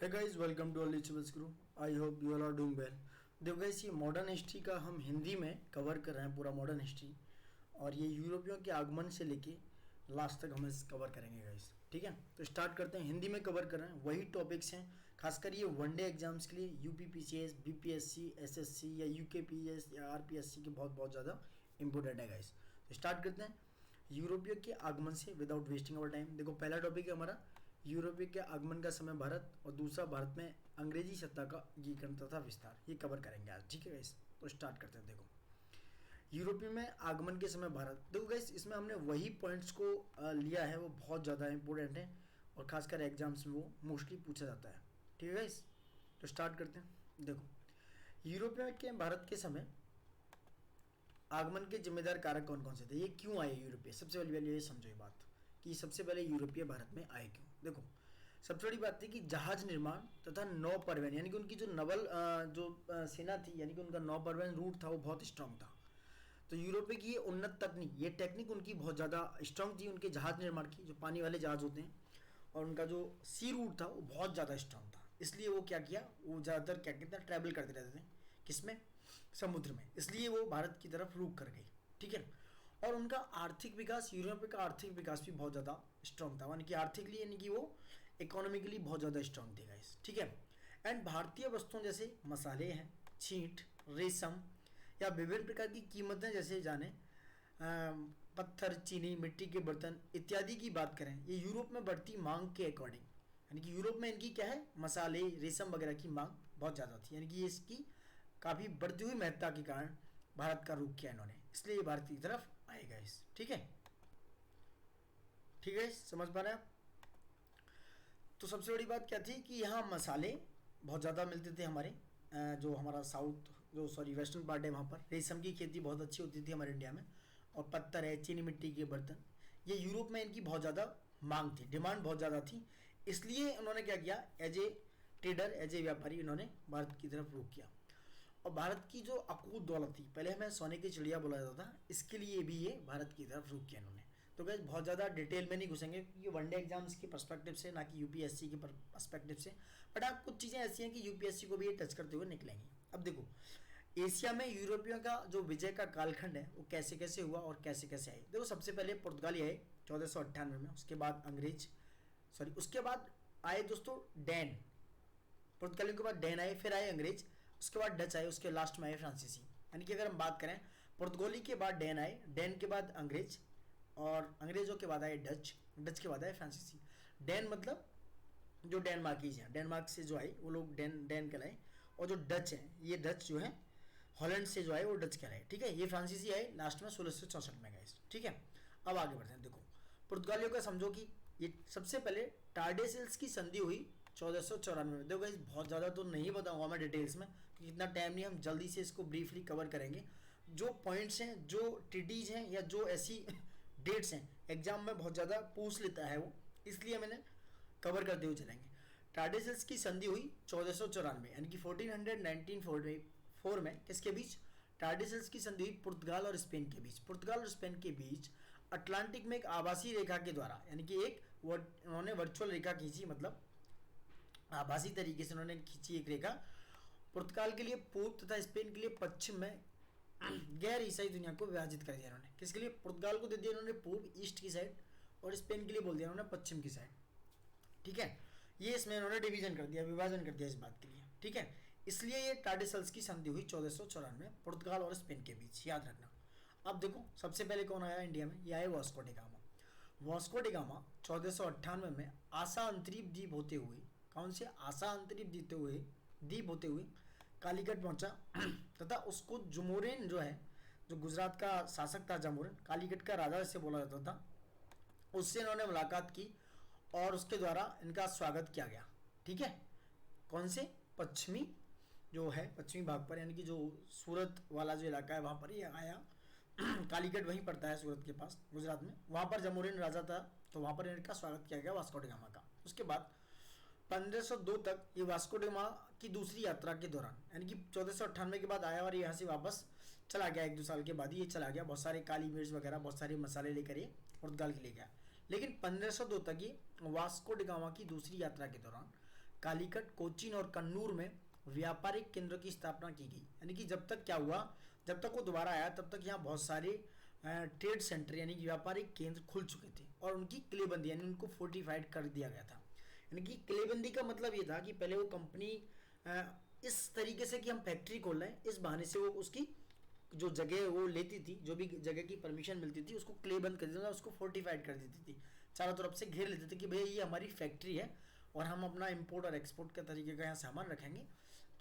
है guys, welcome to अलीचबल्स गुरु। I hope you all are doing well. देखो गाइस, ये मॉडर्न हिस्ट्री का हम हिंदी में कवर कर रहे हैं, पूरा मॉडर्न हिस्ट्री। और ये यूरोपियों के आगमन से लेके लास्ट तक हम इस कवर करेंगे गाइस। ठीक है, तो स्टार्ट करते हैं। हिंदी में कवर कर रहे हैं, वही टॉपिक्स हैं। खासकर ये वनडे एग्जाम्स के लिए यूपीपीसीएस, बीपीएससी, एसएससी या यूकेपीएस या आरपीएससी के बहुत बहुत ज़्यादा इंपॉर्टेंट है गाइस। तो स्टार्ट करते हैं यूरोपियों के आगमन से विदाउट वेस्टिंग आवर टाइम। देखो, पहला टॉपिक है हमारा यूरोपीय के आगमन का समय भारत, और दूसरा भारत में अंग्रेजी सत्ता का एकीकरण तथा विस्तार। ये कवर करेंगे आज। ठीक है गाइस, तो स्टार्ट करते हैं। देखो, यूरोपीय में आगमन के समय भारत। देखो गाइस, इसमें हमने वही पॉइंट्स को लिया है, वो बहुत ज़्यादा इंपॉर्टेंट है और खासकर एग्जाम्स में वो मोस्टली पूछा जाता है। ठीक है गाइस, तो स्टार्ट करते हैं। देखो, यूरोपीय के भारत के समय आगमन के जिम्मेदार कारक कौन कौन से थे, ये क्यों आए यूरोपीय। सबसे पहली बात ये समझो ये बात कि सबसे पहले यूरोपीय भारत में आए क्यों। देखो, सबसे बड़ी बात थी कि जहाज निर्माण तथा नौ परिवहन, यानी कि उनकी जो नवल सेना थी, यानी कि उनका नौ परिवहन रूट था, वो बहुत स्ट्रांग था। तो यूरोपीय की ये उन्नत तकनीक, ये टेक्निक उनकी बहुत ज़्यादा स्ट्रांग थी। उनके जहाज निर्माण की, जो पानी वाले जहाज होते हैं, और उनका जो सी रूट था वो बहुत ज़्यादा स्ट्रांग था। इसलिए वो क्या किया, वो ज़्यादातर क्या कहते हैं, ट्रैवल करते रहते थे। किसमें? समुद्र में। इसलिए वो भारत की तरफ रुक कर गई। ठीक है, और उनका आर्थिक विकास, यूरोप का आर्थिक विकास भी बहुत ज़्यादा स्ट्रांग था, यानी कि आर्थिकली, यानी कि वो इकोनॉमिकली बहुत ज़्यादा स्ट्रांग थे गाइस। ठीक है, एंड भारतीय वस्तुओं जैसे मसाले हैं, छींट, रेशम या विभिन्न प्रकार की कीमतें, जैसे जाने पत्थर, चीनी, मिट्टी के बर्तन इत्यादि की बात करें, ये यूरोप में बढ़ती मांग के अकॉर्डिंग, यानी कि यूरोप में इनकी क्या है, मसाले, रेशम वगैरह की मांग बहुत ज़्यादा थी, यानी कि ये इसकी काफ़ी बढ़ती हुई महत्ता के कारण भारत का रुख किया इन्होंने, इसलिए ये भारत की तरफ आएगा इस। ठीक है, ठीक है, समझ पा रहे हैं आप। तो सबसे बड़ी बात क्या थी कि यहाँ मसाले बहुत ज़्यादा मिलते थे हमारे, जो हमारा साउथ, जो सॉरी वेस्टर्न पार्ट है, वहाँ पर रेशम की खेती बहुत अच्छी होती थी हमारे इंडिया में, और पत्थर है, चीनी मिट्टी के बर्तन, ये यूरोप में इनकी बहुत ज़्यादा मांग थी, डिमांड बहुत ज़्यादा थी। इसलिए उन्होंने क्या किया, as a trader, as a व्यापारी, इन्होंने भारत की तरफ रुख किया। और भारत की जो अकूत दौलत थी, पहले हमें सोने की चिड़िया बोला जाता था, इसके लिए भी ये भारत की तरफ रुख किया इन्होंने। तो गाइस, बहुत ज़्यादा डिटेल में नहीं घुसेंगे, क्योंकि वनडे एग्जाम्स के पर्सपेक्टिव से, ना कि यूपीएससी के पर्सपेक्टिव से। बट आप कुछ चीज़ें ऐसी हैं कि यूपीएससी को भी ये टच करते हुए निकलेंगी। अब देखो, एशिया में यूरोपियों का जो विजय का कालखंड है, वो कैसे कैसे हुआ और कैसे कैसे आए। देखो, सबसे पहले पुर्तगाली आए 1498 में, उसके बाद अंग्रेज, सॉरी उसके बाद आए दोस्तों डैन। पुर्तगालियों के बाद डैन आए, फिर आए अंग्रेज, उसके बाद डच आए, उसके लास्ट में आए फ्रांसीसी। यानी कि अगर हम बात करें, पुर्तगाली के बाद डैन आए, डैन के बाद अंग्रेज, और अंग्रेजों के बाद आए डच, डच के बाद आए फ्रांसीसी। डैन मतलब जो डेनमार्कीज हैं, डेनमार्क से जो आए वो लोग डैन डैन कहलाए, और जो डच हैं, ये डच जो है हॉलैंड से जो आए वो डच कहलाए। ठीक है, ये फ्रांसीसी आए लास्ट में 1664 में गए। ठीक है, अब आगे बढ़ते हैं। देखो, पुर्तगालियों का समझो कि ये सबसे पहले टार्डेसिल्स की संधि हुई 1494 में। देखो गाइस, बहुत ज़्यादा तो नहीं बताऊंगा मैं डिटेल्स में, क्योंकि इतना टाइम नहीं, हम जल्दी से इसको ब्रीफली कवर करेंगे। जो पॉइंट्स हैं, जो ट्रीटीज हैं, या जो ऐसी डेट्स हैं एग्जाम में बहुत ज़्यादा पूछ लेता है वो, इसलिए मैंने कवर करते हुए चलेंगे। टार्डेसिल्स की संधि हुई 1494, यानी कि 1494 में किसके बीच? टार्डेसिल्स की संधि हुई पुर्तगाल और स्पेन के बीच। पुर्तगाल और स्पेन के बीच अटलांटिक में एक आभासी रेखा के द्वारा, यानी कि एक उन्होंने वर्चुअल रेखा खींची, मतलब आभासी तरीके से उन्होंने खींची एक रेखा, पुर्तगाल के लिए पूर्व तथा स्पेन के लिए पश्चिम में गैर ईसाई दुनिया को विभाजित कर दिया इन्होंने। किसके लिए? पुर्तगाल को दे दिया इन्होंने पूर्व, ईस्ट की साइड, और स्पेन के लिए बोल दिया इन्होंने पश्चिम की साइड। ठीक है, ये इसमें इन्होंने डिवीजन कर दिया, विभाजन कर दिया इस बात के लिए। ठीक है, इसलिए ये टार्डेसिल्स की संधि हुई 1494 पुर्तगाल और स्पेन के बीच, याद रखना। अब देखो, सबसे पहले कौन आया इंडिया में? ये आए Vasco D gamma. Vasco D gamma 1498 में आशा अंतरीप द्वीप होते हुए, कौन से? आशा अंतरीप द्वीप होते हुए कालीकट पहुंचा तथा उसको जमोरिन जो है, जो गुजरात का शासक था जमोरिन, कालीकट का राजा जिसे बोला जाता था, उससे इन्होंने मुलाकात की और उसके द्वारा इनका स्वागत किया गया। ठीक है, कौन से? पश्चिमी जो है, पश्चिमी भाग पर, यानी कि जो सूरत वाला जो इलाका है वहाँ पर ये आया। कालीकट वहीं पड़ता है सूरत के पास, गुजरात में। वहाँ पर जमोरिन राजा था, तो वहाँ पर इनका स्वागत किया गया वास्को डी गामा का। उसके बाद 1502 तक ये वास्को डी गामा की दूसरी यात्रा के दौरान, यानी कि 1498 के बाद आया और यहाँ से वापस चला गया, 1-2 साल के बाद ये चला गया, बहुत सारे काली मिर्च वगैरह, बहुत सारे मसाले लेकर ये पुर्तगाल के लिए गया। लेकिन 1502 तक ये वास्को डी गामा की दूसरी यात्रा के दौरान कालीकट, कोचीन और कन्नूर में व्यापारिक केंद्रों की स्थापना की गई। यानी कि जब तक क्या हुआ, जब तक वो दोबारा आया तब तक यहाँ बहुत सारे ट्रेड सेंटर यानी कि व्यापारिक केंद्र खुल चुके थे और उनकी किलेबंदी यानी उनको फोर्टिफाइड कर दिया गया था। यानी कि किलेबंदी का मतलब ये था कि पहले वो कंपनी इस तरीके से कि हम फैक्ट्री खोल रहे हैं, इस बहाने से वो उसकी जो जगह वो लेती थी, जो भी जगह की परमिशन मिलती थी उसको क्लेबंद कर देती थी, उसको फोर्टिफाइड कर देती थी, चारों तरफ से घेर लेते थे कि भैया ये हमारी फैक्ट्री है और हम अपना इम्पोर्ट और एक्सपोर्ट के तरीके का यहाँ सामान रखेंगे।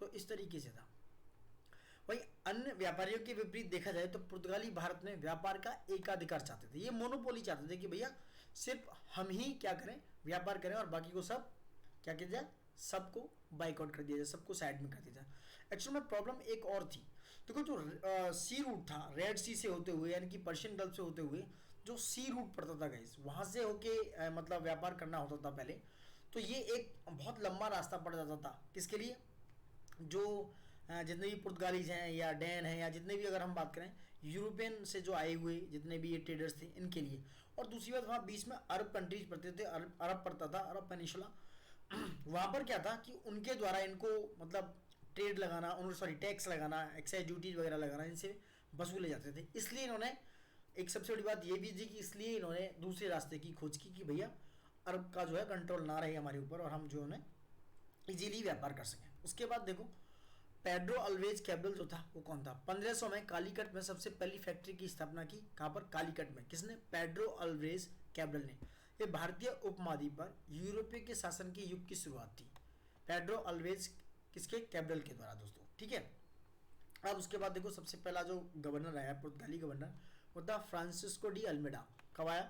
तो इस तरीके से था। वही अन्य व्यापारियों के विपरीत देखा जाए तो पुर्तगाली भारत में व्यापार का एकाधिकार चाहते थे। ये मोनोपोली चाहते थे कि भैया सिर्फ हम ही क्या करें, व्यापार करें और बाकी को सब क्या किया जाए, सबको बाइकआउट कर दिया जाए, सबको साइड में कर दिया जाए। एक्चुअल में प्रॉब्लम एक और थी। देखो जो सी रूट था रेड सी से होते हुए यानी कि पर्शियन गल्फ से होते हुए जो सी रूट पड़ता था गाइस, वहां से होके मतलब व्यापार करना होता था पहले। तो ये एक बहुत लंबा रास्ता पड़ जाता था किसके लिए, जो जितने भी पुर्तगालीज हैं या डैन हैं या जितने भी अगर हम बात करें यूरोपियन से जो आए हुए जितने भी ये ट्रेडर्स थे इनके लिए। और दूसरी बात वहाँ बीच में अरब कंट्रीज पड़ते थे, अरब पड़ता था, अरब पेनिशुला। वहाँ पर क्या था कि उनके द्वारा इनको मतलब ट्रेड लगाना, उन्होंने सॉरी टैक्स लगाना, एक्साइज ड्यूटीज वगैरह लगाना इनसे वसूले जाते थे। इसलिए इन्होंने एक सबसे बड़ी बात ये भी थी कि इसलिए इन्होंने दूसरे रास्ते की खोज की कि भैया अरब का जो है कंट्रोल ना रहे हमारे ऊपर और हम जो है इजीली व्यापार कर सकें। उसके बाद देखो पेड्रो अल्वेज कैब्रल जो था वो कौन था। 1500 में कालीकट में सबसे पहली फैक्ट्री की स्थापना की। कहाँ पर, कालीकट में। किसने, पेड्रो अल्वेज कैब्रल ने। ये भारतीय उपमहाद्वीप पर यूरोपीय के शासन के युग की शुरुआत थी। पेड्रो अल्वेज किसके, कैब्रल के द्वारा दोस्तों, ठीक है। अब उसके बाद देखो सबसे पहला जो गवर्नर आया पुर्तगाली गवर्नर वो था फ्रांसिस्को डी अल्मेडा। कब आया,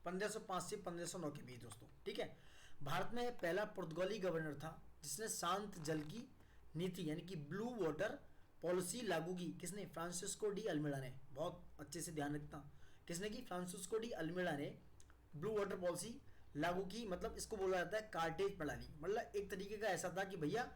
1505 से 1509 के बीच दोस्तों, ठीक है। भारत में पहला पुर्तगाली गवर्नर था जिसने शांत जल की नीति यानी कि ब्लू वाटर पॉलिसी लागू की। किसने, फ्रांसिस्को डी अल्मेडा ने। बहुत अच्छे से ध्यान रखना, किसने की, फ्रांसिस्को डी अल्मेडा ने ब्लू वाटर पॉलिसी लागू की। मतलब इसको बोला जाता है कार्टेज प्रणाली। मतलब एक तरीके का ऐसा था कि भैया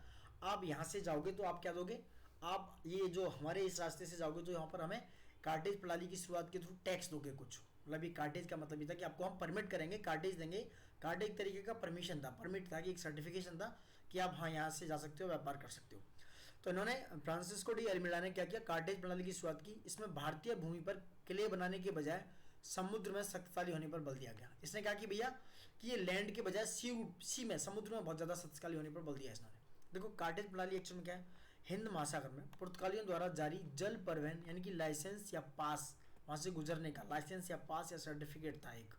आप यहाँ से जाओगे तो आप क्या दोगे, आप ये जो हमारे इस रास्ते से जाओगे तो यहाँ पर हमें कार्टेज प्रणाली की शुरुआत के थ्रू टैक्स दोगे कुछ। मतलब ये कार्टेज का मतलब ये था कि आपको हम परमिट करेंगे, कार्टेज देंगे। कार्टेज एक तरीके का परमिशन था, परमिट था कि एक सर्टिफिकेशन था कि आप हाँ यहाँ से जा सकते हो, व्यापार कर सकते हो। तो इन्होंने फ्रांसिस्को डी अल्मेडा ने क्या किया, कार्टेज प्रणाली की शुरुआत की। इसमें भारतीय भूमि पर किले बनाने के बजाय समुद्र में शक्तिशाली होने पर बल दिया गया। इसने कहा कि भैया कि ये लैंड के बजाय सी में, समुद्र में बहुत ज़्यादा शक्तिशाली होने पर बल दिया इसने। देखो कार्टेज प्रणाली एक्चुअल में क्या है, हिंद महासागर में पुर्तगालियों द्वारा जारी जल परिवहन यानी कि लाइसेंस या पास, वहाँ से गुजरने का लाइसेंस या पास या सर्टिफिकेट था एक,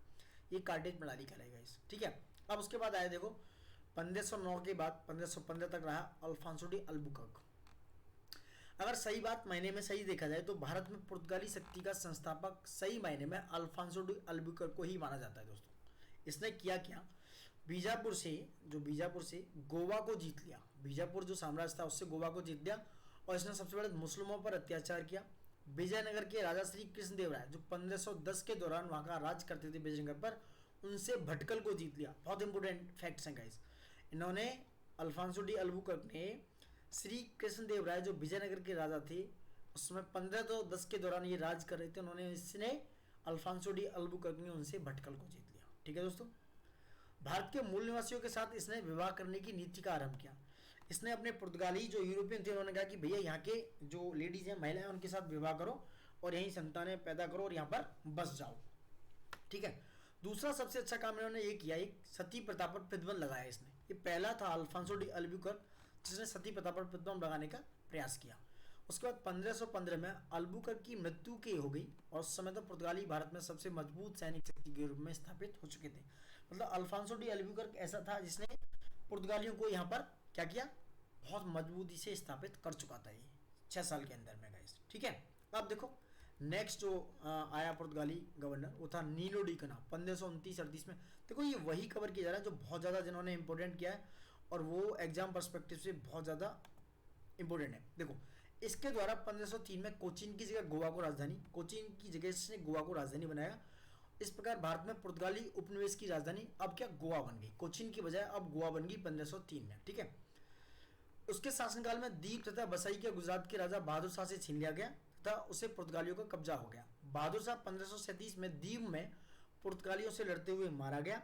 ये कार्टेज प्रणाली कहलाएगा इस, ठीक है। अब उसके बाद आया देखो 1509 के बाद 1515 तक रहा अल्फांसो डी अल्बुकर्क। अगर सही बात मायने में सही देखा जाए तो भारत में पुर्तगाली शक्ति का संस्थापक सही मायने में अल्फांसो डी अल्बुकर्क को ही माना जाता है दोस्तों। इसने किया क्या, बीजापुर से गोवा को जीत लिया। बीजापुर जो साम्राज्य था उससे गोवा को जीत लिया और इसने सबसे बड़े मुस्लिमों पर अत्याचार किया। विजयनगर के राजा श्री कृष्णदेव राय जो 1510 के दौरान वहाँ का राज करते थे विजयनगर पर, उनसे भटकल को जीत लिया। बहुत इंपॉर्टेंट फैक्ट्स हैं गाइस। इन्होंने अल्फांसो डी अल्बुकर्क ने श्री कृष्णदेव राय जो विजयनगर के राजा थे उसमें 1510 के दौरान ये राज कर रहे थे, उन्होंने इसने अल्फांसो डी अल्बुकर्क ने उनसे भटकल को जीत लिया, ठीक है दोस्तों। भारत के मूल निवासियों के साथ इसने विवाह करने की नीति का आरंभ किया। इसने अपने पुर्तगाली जो यूरोपियन थे उन्होंने कहा कि भैया यहाँ के जो लेडीज हैं, महिलाएं, उनके साथ विवाह करो और यहीं संतानें पैदा करो और यहाँ पर बस जाओ, ठीक है। दूसरा सबसे अच्छा काम इन्होंने ये किया, एक सती प्रथा पर प्रतिबंध लगाया इसने। ये पहला था अल्फांसो डी अल्बुकर्क जिसने सती प्रथा पर प्रतिबंध लगाने का प्रयास किया। उसके बाद 1515 में अल्बुकर्क की मृत्यु की हो गई और उस समय तो पुर्तगाली भारत में सबसे मजबूत सैनिक शक्ति के रूप में स्थापित हो चुके थे। मतलब अल्फांसो डी अल्बुकर्क ऐसा था जिसने पुर्तगालियों को यहाँ पर क्या किया, बहुत मजबूती से स्थापित कर चुका था ये 6 साल के अंदर में गाइस, ठीक है। अब देखो नेक्स्ट जो आया पुर्तगाली गवर्नर वो था नीनो डी कना 1529-38 में। देखो ये वही कवर किया जा रहा है जो बहुत ज़्यादा जिन्होंने इंपॉर्टेंट किया है और वो एग्जाम पर्सपेक्टिव से बहुत ज़्यादा इंपॉर्टेंट है। देखो इसके द्वारा 1503 में कोचीन की जगह गोवा को राजधानी, कोचीन की जगह इसने गोवा को राजधानी बनाया। इस प्रकार भारत में पुर्तगाली उपनिवेश की राजधानी अब क्या, गोवा बन गई। कोचीन की बजाय अब गोवा बन गई 1503 में, ठीक है। उसके शासनकाल में द्वीप तथा बसाई के गुजरात के राजा बहादुर शाह से छीन लिया गया तथा उसे पुर्तगालियों का कब्जा हो गया। बहादुर शाह 1537 में द्वीप में पुर्तगालियों से लड़ते हुए मारा गया।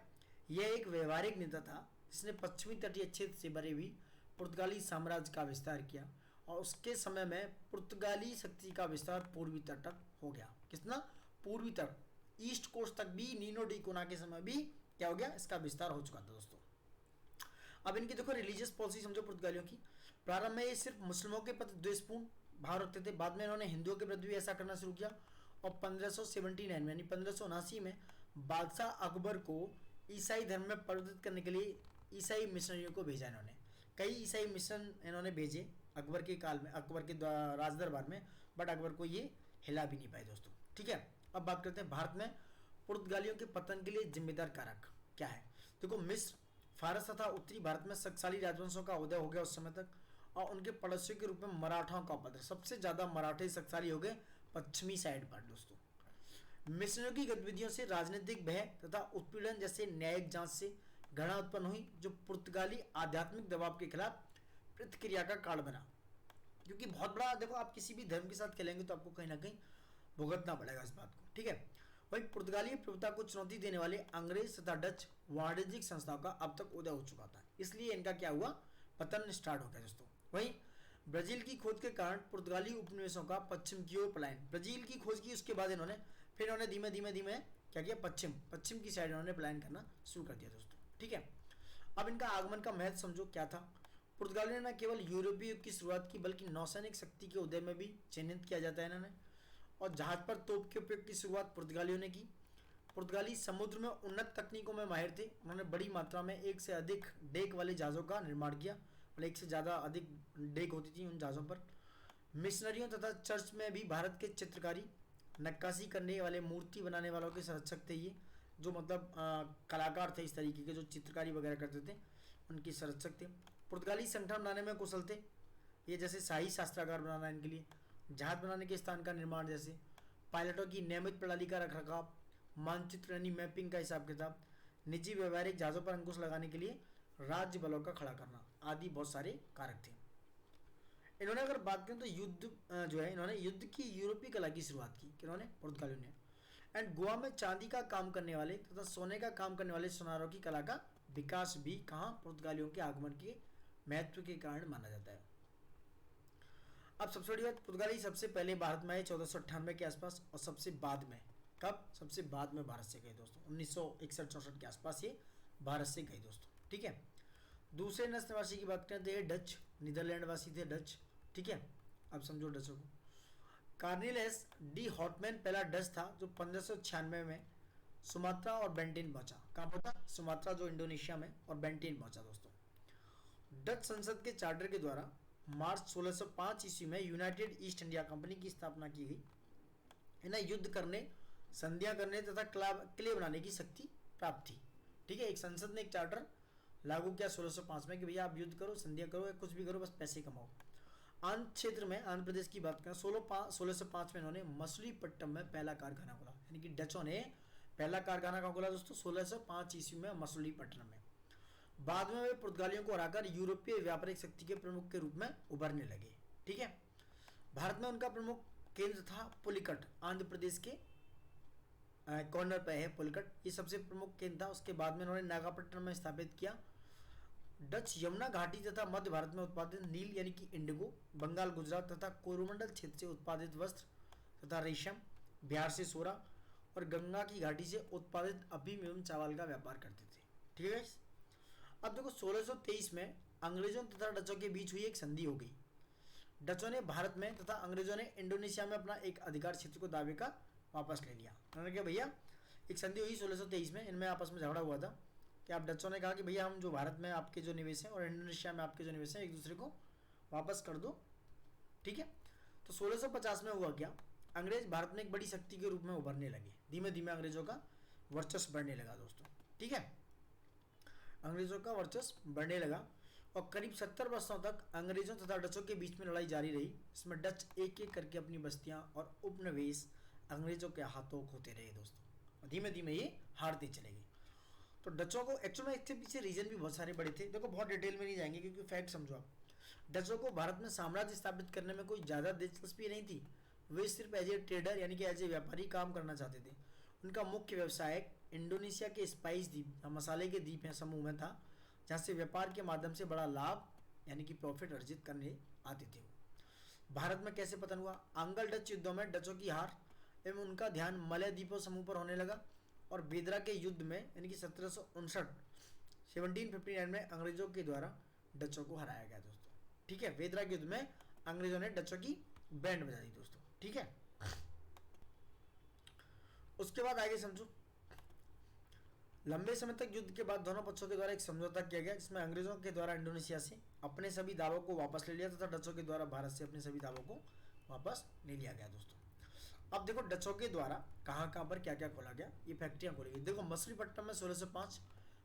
यह एक व्यवहारिक नेता था जिसने पश्चिमी तटीय क्षेत्र से भरे हुई पुर्तगाली साम्राज्य का विस्तार किया और उसके समय में पुर्तगाली शक्ति का विस्तार पूर्वी तट तक हो गया। कितना? पूर्वी तट, ईस्ट कोस्ट तक भी नीनो डी कोना के समय भी क्या हो गया, इसका विस्तार हो चुका था दोस्तों। अब इनकी देखो रिलीजियस पॉलिसी समझो पुर्तगालियों की। प्रारंभ में ये सिर्फ मुस्लिमों के प्रति द्वेषपूर्ण भाव रखते थे, बाद में इन्होंने हिंदुओं के प्रति भी ऐसा करना शुरू किया और 1579 में यानी 1579 में बादशाह अकबर को ईसाई धर्म में परिवर्तित करने के लिए ईसाई मिशनरियों को भेजा इन्होंने। कई ईसाई मिशन इन्होंने भेजे अकबर के काल में, अकबर के राज दरबार में, बट अकबर को ये हिला भी नहीं पाए दोस्तों। ठीक है, अब बात करते हैं भारत में पुर्तगालियों के पतन के लिए जिम्मेदार कारक क्या है। देखो मिस्र, फारस तथा उत्तरी भारत में शक्तिशाली राजवंशों का उदय हो गया उस समय तक, और उनके पड़ोसियों के रूप में मराठाओं का उपद्रव। सबसे ज्यादा मराठे शक्तिशाली हो गए पश्चिमी साइड पर दोस्तों। मिशनरियों की गतिविधियों से राजनीतिक भय तथा उत्पीड़न जैसे न्यायिक जांच से घृणा उत्पन्न हुई, जो पुर्तगाली आध्यात्मिक दबाव के खिलाफ प्रतिक्रिया का कारण बना। क्योंकि बहुत बड़ा, देखो आप किसी भी धर्म के साथ खेलेंगे तो आपको कहीं ना कहीं भुगतना पड़ेगा इस बात को। ठीक है, वही पुर्तगाली प्रभुता को चुनौती देने वाले अंग्रेज तथा डच वाणिज्यिक संस्थाओं का अब तक उदय हो चुका था, इसलिए इनका क्या हुआ, पतन स्टार्ट हो गया दोस्तों। वहीं ब्राजील की खोज के कारण पुर्तगाली उपनिवेशों का पश्चिम की ओर पलायन, ब्राजील की खोज की उसके बाद इन्होंने धीमे धीमे क्या किया, पश्चिम की साइड इन्होंने पलायन करना शुरू कर दिया दोस्तों। ठीक है, अब इनका आगमन का महत्व समझो क्या था। पुर्तगालियों ने न केवल यूरोपीय युग की शुरुआत की, बल्कि नौसैनिक शक्ति के उदय में भी चिन्हित किया जाता है इन्होंने। और जहाज पर तोप के उपयोग की शुरुआत पुर्तगालियों ने की। पुर्तगाली समुद्र में उन्नत तकनीकों में माहिर थे, उन्होंने बड़ी मात्रा में एक से अधिक डेक वाले जहाज़ों का निर्माण किया, मतलब एक से ज़्यादा अधिक डेक होती थी उन जहाज़ों पर। मिशनरियों तथा चर्च में भी भारत के चित्रकारी, नक्काशी करने वाले, मूर्ति बनाने वालों के संरक्षक थे ये, जो मतलब कलाकार थे इस तरीके के, जो चित्रकारी वगैरह करते थे, उनकी संरक्षक थे। पुर्तगाली संगठन बनाने में कुशल थे ये, जैसे शाही शास्त्रागार बनाना इनके लिए, जहाज बनाने के स्थान का निर्माण, जैसे पायलटों की नियमित प्रणाली का रखरखाव, मानचित्र यानी मैपिंग का हिसाब किताब, निजी व्यवहारिक जहाज़ों पर अंकुश लगाने के लिए राज्य बलों का खड़ा करना आदि बहुत सारे कारक थे। इन्होंने अगर बात करें तो युद्ध जो है, इन्होंने युद्ध की यूरोपीय कला की शुरुआत की, इन्होंने पुर्तगालियों ने। एंड गोवा में चांदी का काम करने वाले तथा सोने का काम करने वाले सुनारों की कला का विकास भी कहाँ, पुर्तगालियों के आगमन के महत्व के कारण माना जाता है। अब सबसे बड़ी बात, पुर्तगाली सबसे पहले भारत में आए 1498 के आसपास, और सबसे बाद में, कब, सबसे बाद में भारत से गए दोस्तों, 1961-64 के आसपास ये भारत से गए दोस्तों। ठीक है, दूसरे नस्ल निवासी की बात करें तो ये डच, नीदरलैंड वासी थे डच। ठीक है, अब समझो डचों को। कार्निलेस डी हॉटमैन पहला डच था जो 1596 में सुमात्रा और बेंटिन पहुंचा। कहाँ पहुंचा? सुमात्रा जो इंडोनेशिया में, और बेंटिन पहुंचा दोस्तों। डच संसद के चार्टर के द्वारा मार्च 1605 ईस्वी में यूनाइटेड ईस्ट इंडिया कंपनी की स्थापना की गई। इन्हें युद्ध करने, संधियां करने तथा किले बनाने की शक्ति प्राप्त थी। ठीक है, एक संसद ने एक चार्टर लागू किया 1605 में कि भैया आप युद्ध करो, संधियां करो, या कुछ भी करो, बस पैसे कमाओ। आंध्र क्षेत्र में, आंध्र प्रदेश की बात करें, 1605 में इन्होंने मछलीपट्टनम में पहला कारखाना खोला, यानी कि डचों ने पहला कारखाना कहाँ खोला दोस्तों? 1605 ईस्वी में मछलीपट्टनम में। बाद में वे पुर्तगालियों को हराकर यूरोपीय व्यापारिक शक्ति के प्रमुख के रूप में उभरने लगे। ठीक है, भारत में उनका प्रमुख केंद्र था पुलिकट, आंध्र प्रदेश के कॉर्नर पे है पुलिकट, ये सबसे प्रमुख केंद्र था। उसके बाद में उन्होंने नागापट्टनम में स्थापित किया। डच यमुना घाटी तथा मध्य भारत में उत्पादित नील यानी कि इंडिगो, बंगाल, गुजरात तथा कोरोमंडल क्षेत्र से उत्पादित वस्त्र तथा रेशम, बिहार से सोरा और गंगा की घाटी से उत्पादित अफीम एवं चावल का व्यापार करते थे। ठीक है, अब देखो 1623 में अंग्रेजों तथा डचों के बीच हुई एक संधि हो गई। डचों ने भारत में तथा अंग्रेजों ने इंडोनेशिया में अपना एक अधिकार क्षेत्र को दावे का वापस ले लिया। उन्होंने कहा भैया, एक संधि हुई 1623 में, इनमें आपस में झगड़ा हुआ था कि आप डचों ने कहा कि भैया हम जो भारत में आपके जो निवेश हैं और इंडोनेशिया में आपके जो निवेश हैं एक दूसरे को वापस कर दो। ठीक है, तो 1650 में हुआ क्या, अंग्रेज भारत में एक बड़ी शक्ति के रूप में उभरने लगे। धीमे धीमे अंग्रेजों का वर्चस्व बढ़ने लगा दोस्तों। ठीक है, अंग्रेजों का वर्चस्व बढ़ने लगा और करीब 70 वर्षों तक अंग्रेजों तथा डचों के बीच में लड़ाई जारी रही। इसमें डच एक एक करके अपनी बस्तियां और उपनिवेश अंग्रेजों के हाथों खोते रहे दोस्तों, धीमे धीमे ये हारते चले गए। तो डचों को एक्चुअल में इसके पीछे रीजन भी बहुत सारे बड़े थे। देखो बहुत डिटेल में नहीं जाएंगे क्योंकि फैक्ट समझो आप। डचों को भारत में साम्राज्य स्थापित करने में कोई ज़्यादा दिलचस्पी नहीं थी, वे सिर्फ एज ए ट्रेडर यानी कि एज ए व्यापारी काम करना चाहते थे। उनका मुख्य व्यवसाय इंडोनेशिया के स्पाइस द्वीप, मसाले के द्वीप हैं, समूह में था, जहाँ से व्यापार के माध्यम से बड़ा लाभ यानी कि प्रॉफिट अर्जित करने आते थे। भारत में कैसे पतन हुआ? आंग्ल डच युद्धों में डचों की हार एवं उनका ध्यान मलय द्वीपों समूह पर होने लगा और बेदरा के युद्ध में यानी कि 1759 में अंग्रेजों के द्वारा डचों को हराया गया दोस्तों। ठीक है, बेदरा के युद्ध में अंग्रेजों ने डचों की बैंड बजा दी दोस्तों। ठीक है, उसके बाद आगे समझो। लंबे समय तक युद्ध के बाद दोनों पक्षों के द्वारा एक समझौता किया गया जिसमें अंग्रेजों के द्वारा इंडोनेशिया से अपने सभी दावों को वापस ले लिया तथा डचों के द्वारा भारत से अपने सभी दावों को वापस ले लिया गया दोस्तों। अब देखो डचों के द्वारा कहाँ कहाँ पर क्या क्या खोला गया, ये फैक्ट्रियाँ खोली गई। देखो मछलीपट्टनम में 1605,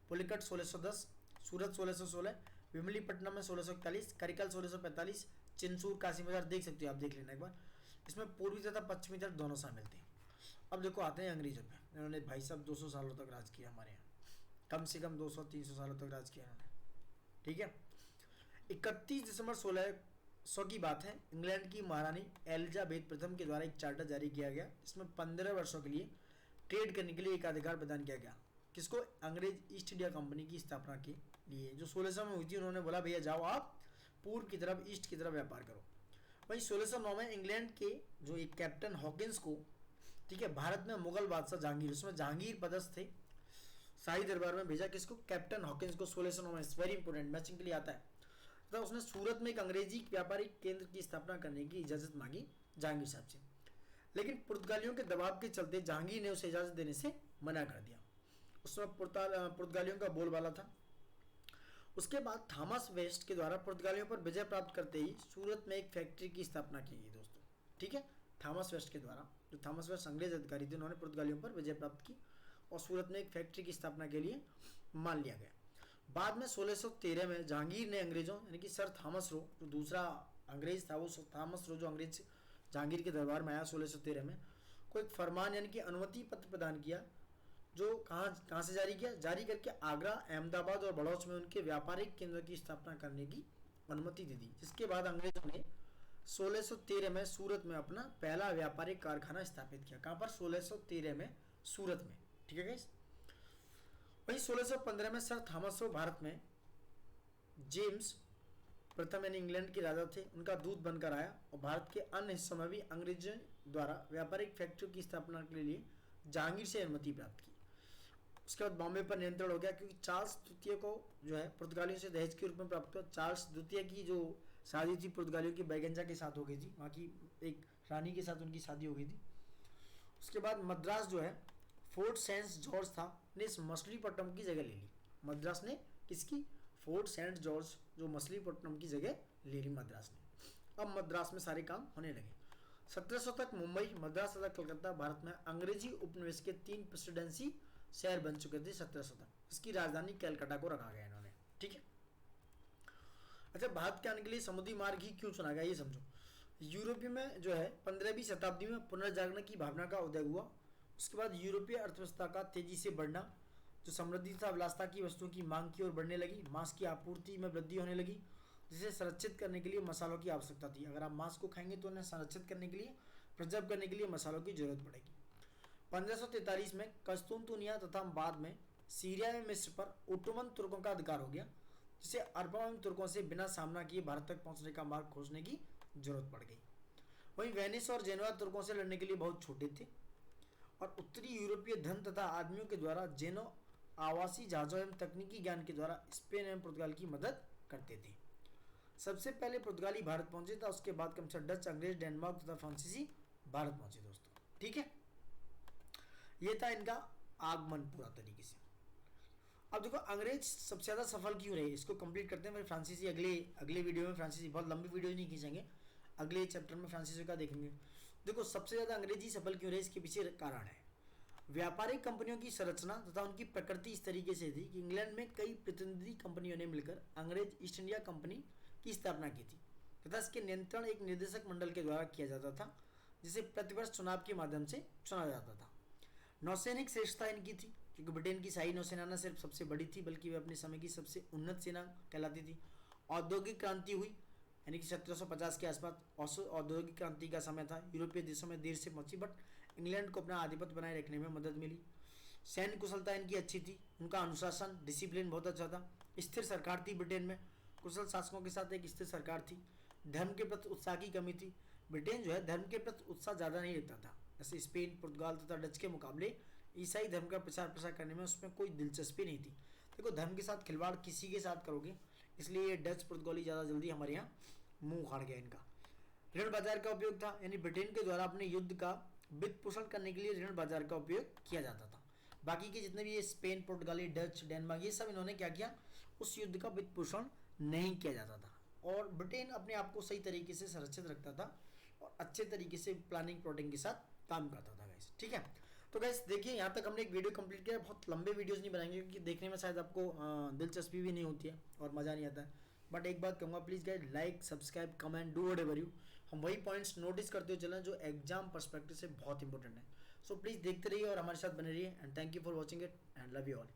पुलिकट 1610, सूरत 1616, विमलीपट्टनम में 1641, करिकल 1645, चिंसूर, काशी बाजार देख सकते हो आप, देख लेना एक बार। इसमें पूर्वी तथा पश्चिमी तट दोनों शामिल थे। अब देखो आते हैं अंग्रेजों पे। इन्होंने भाई साहब 200 सालों तक राज किया हमारे यहाँ, कम से कम 200-300 सालों तक राज किया इन्होंने। ठीक है, 31 दिसंबर 1600 की बात है, इंग्लैंड की महारानी एलिजाबेथ प्रथम के द्वारा एक चार्टर जारी किया गया जिसमें 15 वर्षों के लिए ट्रेड करने के लिए एक अधिकार प्रदान किया गया। किसको? अंग्रेज ईस्ट इंडिया कंपनी की स्थापना के लिए, जो 1600 में हुई थी। उन्होंने बोला भैया जाओ आप पूर्व की तरफ, ईस्ट की तरफ व्यापार करो। वहीं 1609 में इंग्लैंड के जो एक कैप्टन हॉकिंस को, ठीक है, भारत में मुगल बादशाह जहांगीर, उसमें जहांगीर पदस्थ थे, शाही दरबार में भेजा। किसको? कैप्टन हॉकिंस को 1609 में। वेरी इंपोर्टेंट, मैचिंग के लिए आता है। तो उसने सूरत में एक अंग्रेजी व्यापारिक केंद्र की स्थापना करने की इजाजत मांगी जहांगीर साहब से, लेकिन पुर्तगालियों के दबाव के चलते जहांगीर ने उसे इजाजत देने से मना कर दिया। उसमें पुर्तगालियों का बोलबाला था। उसके बाद थॉमस वेस्ट के द्वारा पुर्तगालियों पर विजय प्राप्त करते ही सूरत में एक फैक्ट्री की स्थापना की गई दोस्तों। ठीक है, थॉमस वेस्ट के द्वारा, जो थॉमस वेस्ट अंग्रेज अधिकारी थे, उन्होंने पुर्तगालियों पर विजय प्राप्त की और सूरत में एक फैक्ट्री की स्थापना के लिए मान लिया गया। बाद में 1613 में जहांगीर ने अंग्रेजों यानी कि सर थॉमस रो, जो दूसरा अंग्रेज था, वो थॉमस रो जो अंग्रेज जहांगीर के दरबार में आया 1613 में, को एक फरमान यानी कि अनुमति पत्र प्रदान किया, जो कहाँ से जारी किया? जारी करके आगरा, अहमदाबाद और बड़ौच में उनके व्यापारिक केंद्र की स्थापना करने की अनुमति दे दी। जिसके बाद अंग्रेजों ने 1613 में सूरत में अपना पहला व्यापारिक कारखाना स्थापित किया। कहाँ पर? 1613 में सूरत में। ठीक है गाइस। वहीं 1615 में सर थॉमस रो भारत में जेम्स प्रथम यानी इंग्लैंड के राजा थे, उनका दूत बनकर आया और भारत के अन्य हिस्सों में भी अंग्रेजों द्वारा व्यापारिक फैक्ट्रियों की स्थापना के लिए जहांगीर से अनुमति प्राप्त की। उसके बाद बॉम्बे पर नियंत्रण हो गया क्योंकि चार्ल्स द्वितीय को जो है पुर्तगालियों से दहेज के रूप में प्राप्त हुआ। चार्ल्स द्वितीय की जो शादी थी पुर्तगालियों की बैगंजा के साथ हो गई थी, वहाँ की एक रानी के साथ उनकी शादी हो गई थी। उसके बाद मद्रास जो है फोर्ट सेंट जॉर्ज था, ने इस मछलीपट्टनम की जगह ले ली। मद्रास ने किसकी? फोर्ट सेंट जॉर्ज जो मछलीपट्टनम की जगह ले ली मद्रास ने। अब मद्रास में सारे काम होने लगे। 1700 तक मुंबई, मद्रास तथा कलकत्ता भारत में अंग्रेजी उपनिवेश के 3 प्रेसिडेंसी शहर बन चुके थे 1700 तक। इसकी राजधानी कैलकाटा को रखा गया इन्होंने। ठीक है, अच्छा भारत के आने के लिए समुद्री मार्ग ही क्यों चुना गया ये समझो। यूरोपीय में जो है 15वीं शताब्दी में पुनर्जागरण की भावना का उदय हुआ। उसके बाद यूरोपीय अर्थव्यवस्था का तेजी से बढ़ना, जो समृद्धि तथा विलासिता की वस्तुओं की मांग की ओर बढ़ने लगी। मांस की आपूर्ति में वृद्धि होने लगी, जिसे संरक्षित करने के लिए मसालों की आवश्यकता थी। अगर आप मांस को खाएंगे तो उन्हें संरक्षित करने के लिए, प्रिजर्व करने के लिए मसालों की जरूरत पड़ेगी। 1543 में कस्तूनतुनिया तथा बाद में सीरिया में मिस्र पर ओटोमन तुर्कों का अधिकार हो गया, जिसे अरब तुर्कों से बिना सामना किए भारत तक पहुंचने का मार्ग खोजने की जरूरत पड़ गई। वहीं वेनिस और जेनोआ तुर्कों से लड़ने के लिए बहुत छोटे थे और उत्तरी यूरोपीय धन तथा आदमियों के द्वारा जेनो आवासी जहाजों एवं तकनीकी ज्ञान के द्वारा स्पेन एवं पुर्तगाल की मदद करते थे। सबसे पहले पुर्तगाली भारत पहुंचे था, उसके बाद क्रमशः डच, अंग्रेज, डेनमार्क तथा फ्रांसीसी भारत पहुंचे दोस्तों। ठीक है, ये था इनका आगमन पूरा तरीके से। अब देखो अंग्रेज सबसे ज़्यादा सफल क्यों रहे, इसको कंप्लीट करते हैं। फ्रांसीसी अगले वीडियो में, फ्रांसीसी बहुत लंबी वीडियो नहीं खींचेंगे, अगले चैप्टर में फ्रांसीसी का देखेंगे। देखो सबसे ज़्यादा अंग्रेजी सफल क्यों रहे, इसके पीछे कारण है व्यापारिक कंपनियों की संरचना तथा उनकी प्रकृति इस तरीके से थी कि इंग्लैंड में कई प्रतिनिधि कंपनियों ने मिलकर अंग्रेज ईस्ट इंडिया कंपनी की स्थापना की थी तथा इसके नियंत्रण एक निर्देशक मंडल के द्वारा किया जाता था, जिसे प्रतिवर्ष चुनाव के माध्यम से चुना जाता था। नौसैनिक श्रेष्ठता इनकी थी क्योंकि ब्रिटेन की शाही नौसेना न सिर्फ सबसे बड़ी थी बल्कि वे अपने समय की सबसे उन्नत सेना कहलाती थी। औद्योगिक क्रांति हुई यानी कि 1750 के आसपास औद्योगिक क्रांति का समय था। यूरोपीय देशों में देर से पहुंची बट इंग्लैंड को अपना आधिपत्य बनाए रखने में मदद मिली। सैन्य कुशलता इनकी अच्छी थी, उनका अनुशासन डिसिप्लिन बहुत अच्छा था। स्थिर सरकार थी ब्रिटेन में, कुशल शासकों के साथ एक स्थिर सरकार थी। धर्म के प्रति उत्साह की कमी थी। ब्रिटेन जो है धर्म के प्रति उत्साह ज़्यादा नहीं रखता था, जैसे स्पेन, पुर्तगाल तथा डच के मुकाबले ईसाई धर्म का प्रचार प्रसार करने में उसमें कोई दिलचस्पी नहीं थी। देखो धर्म के साथ खिलवाड़ किसी के साथ करोगे, इसलिए ये डच पुर्तगाली ज़्यादा जल्दी हमारे यहाँ मुंह उखाड़ गया इनका। ऋण बाजार का उपयोग था, यानी ब्रिटेन के द्वारा अपने युद्ध का वित्त पोषण करने के लिए ऋण बाजार का उपयोग किया जाता था। बाकी के जितने भी ये स्पेन, पुर्तगाली, डच, डेनमार्क, ये सब इन्होंने क्या किया, उस युद्ध का वित्त पोषण नहीं किया जाता था। और ब्रिटेन अपने आप को सही तरीके से संरक्षित रखता था और अच्छे तरीके से प्लानिंग प्लॉटिंग के साथ काम करता था गाइस, ठीक है। तो गाइस देखिए यहाँ तक हमने एक वीडियो कंप्लीट किया। बहुत लंबे वीडियोस नहीं बनाएंगे क्योंकि देखने में शायद आपको दिलचस्पी भी नहीं होती है और मज़ा नहीं आता है। बट एक बात कहूँगा, please guys like, subscribe, comment, do whatever you. हम वही पॉइंट्स नोटिस करते हुए चलें जो एग्जाम पर्सपेक्टिव से बहुत इंपॉर्टेंट है। सो प्लीज़ देखते रहिए और हमारे साथ बने रहिए। And thank you for watching it and love you all.